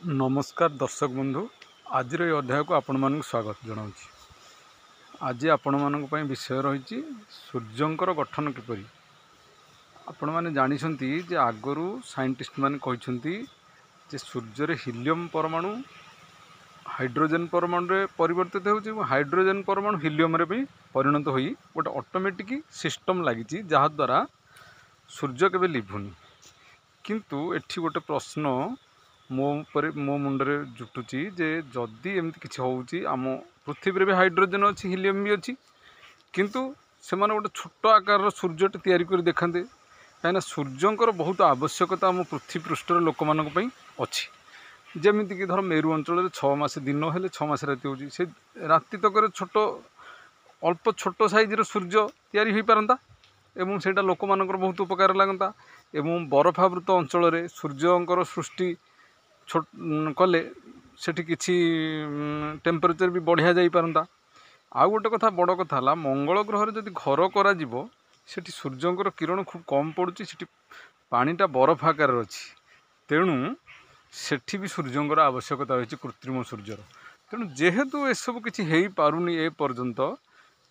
नमस्कार दर्शक बंधु आज अध्याय को आपण मानक स्वागत जनाऊँ। आज आपण मानक विषय रही सूर्यंकर गठन किपरि। आपण मैंने जानी जे आगरू साइंटिस्ट मैंने कहते सूर्य हिलियम परमाणु हाइड्रोजेन परमाणु रे परिवर्तित हो हाइड्रोजेन परमाणु हिलियम रे भी परिणत हो गोटे ऑटोमेटिक सिस्टम लगी जहाद्वारा सूर्य केवे लिभुनी। किंतु एठी गोटे प्रश्न मो मुंडरे जुटुची जे जदि एमती किसी होउची आम पृथ्वी भी हाइड्रोजेन अच्छी हिलियम भी अच्छी किंतु से माने गोटे छोट आकार सूर्यटे तैयारी कर देखते कहीं सूर्यंकर बहुत आवश्यकता आम पृथ्वी पृष्ठर लोक मान अच्छी। जमीक धर मेरु अंचल 6 मास दिन हेले 6 मास राति हो राति तक छोट अल्प छोट साइजर सूर्य तैयारी हो पारता एवं सेटा लोक मानकर बहुत उपकार लगता एवं बरफावृत अंचल सूर्यंकर सृष्टि कले सेठी किछि टेम्परेचर भी बढ़िया जाई पारंता। आ गोटे कथा बड़ कथा है मंगल ग्रह जदि घर करा जीवो सेठी सूर्यंकर किरण खूब कम पड़ुची सेठी पानीटा बरफ आकार अच्छी तेणु सेठी भी सूर्यंकर आवश्यकता रही कृत्रिम सूर्यर। तेणु जेहेतु एसबू किछि हेई पारुनी ए पर्यंत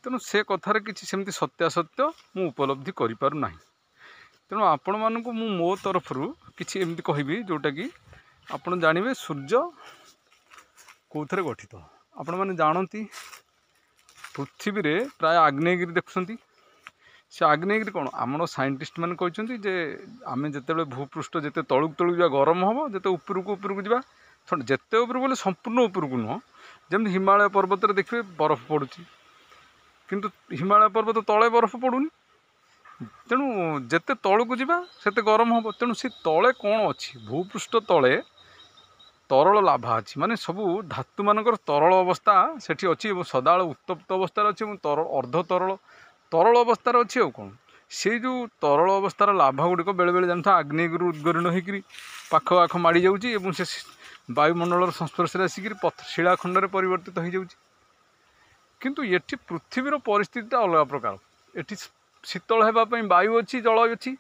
तेणु से कथार किछि सेमती सत्यासत्य मु उपलब्धि करि पारु नाही। तेणु आपण मानकु मु मो तरफरु किछि एमती कहबी जोटा कि आपण जानवे सूर्य कौथरे गठित। आपण मैंने जानती पृथ्वी रे प्राय आग्नेयगिरी देखुंत से आग्नेयगिरी कौन आम साइंटिस्ट मैंने कहते जे आम जिते भूपृष्ठ जिते तलुक तलुक जा गरम हम जिते उपरकू उपरकू जा जिते उपरकू गले संपूर्ण उपरकू नुह जमी हिमालय पर्वत देखिए बरफ पड़ुची किंतु हिमालय पर्वत तले बरफ पड़ूनी तेणु जिते तलुक जा सेते गरम हम तेणु से तले कौन अच्छी भूपृष्ठ तले तरल लाभा अच्छी माने सबू धातु मानकर तरल अवस्था सेठी अच्छी सदाବେଳେ उत्तप्त अवस्था अच्छी तरल अर्ध तरल तरल अवस्था अच्छी और कौन से जो तरल अवस्थार लाभा गुड़िक बेले बेले जानता आग्नेयगिरी उद्गीर्ण होकर पाख आख माड़ी जाऊँगी से वायुमंडल संस्पर्श आसिक शिलाखंड परिवर्तित हो जाऊँगी। किंतु ये पृथ्वीर परिस्थिति अलग प्रकार ये शीतल होगापी वायु अच्छी जल अच्छी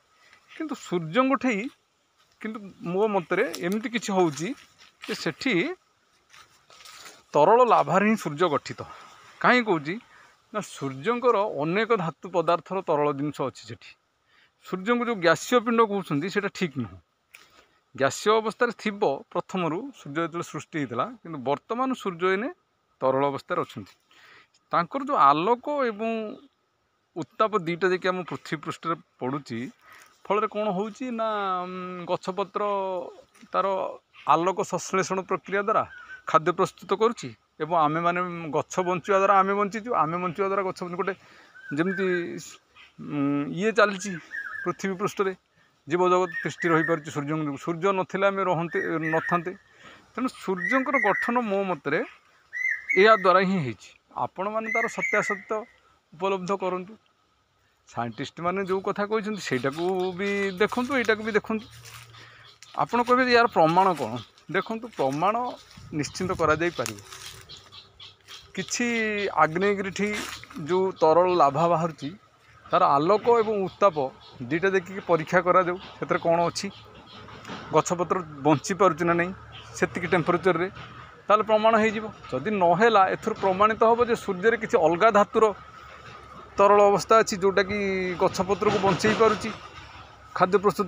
किंतु सूर्य ठेई किंतु मो मतरे एमती किसी होउची कि सेठी तरल लाभार ही सूर्य गठित कहीं कौची ना सूर्यंकर अनेक धातु पदार्थर तरल जिनस अच्छी सेठी सूर्य को जो गैसीय पिंड कहते हैं ठीक नुह गैसीय अवस्था थिब प्रथम सूर्य जो सृष्टि होता कि वर्तमान सूर्य एने तरल अवस्था अच्छा जो आलोक एवं उत्ताप दुईटा देखिए आम पृथ्वी पृष्ठ पड़ुची फल कौन होची ना गछपत्र तार आलोक संश्लेषण प्रक्रिया द्वारा खाद्य प्रस्तुत करुच्ची एवं आमे माने गछ बंचा द्वारा आमे बंचीचु आमे बंचा द्वारा गछ गोटे जमती ये चलती पृथ्वी पृष्ठ रे जीव जगत सृष्टि रही पार सूर्य सूर्य नथिले आमे रहंते नथांते। तेणु सूर्यंकर गठन मो मतरे या द्वारा ही होईची आपण माने तार सत्यासत्य उपलब्ध करंतु साइंटिस्ट माने जो कथा कहते सेटा को भी देखंतु एटा को भी देखंतु आपण कहे यार प्रमाण कौन देखंतु प्रमाण निश्चिंत करा जाई पारिबो किछि आग्नेयगिरी जो तरल लाभा बाहर तार आलोक एवं उत्ताप दुईटा देखिए परीक्षा करा जाऊ से कौन अच्छी गछपत्र बंची पारुची ना नहीं सेतिकी टेम्परेचर रे ताल प्रमाण हो जदि नहेला एथुर प्रमाणित हम जे सूर्य किसी अलग धातुर तरल अवस्था अच्छी जोटा कि गछपत्र को बंचई पारुची खाद्य प्रस्तुत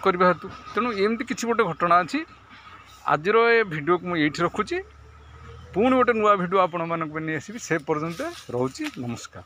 करने हेतु। तेणु एमती किसी गोटे घटना अच्छी आज भिडियो को मुझे रखुची पुणी गोटे नुआ भिडियो आपण मानक नहीं आसबि से पर्यंत रोची नमस्कार।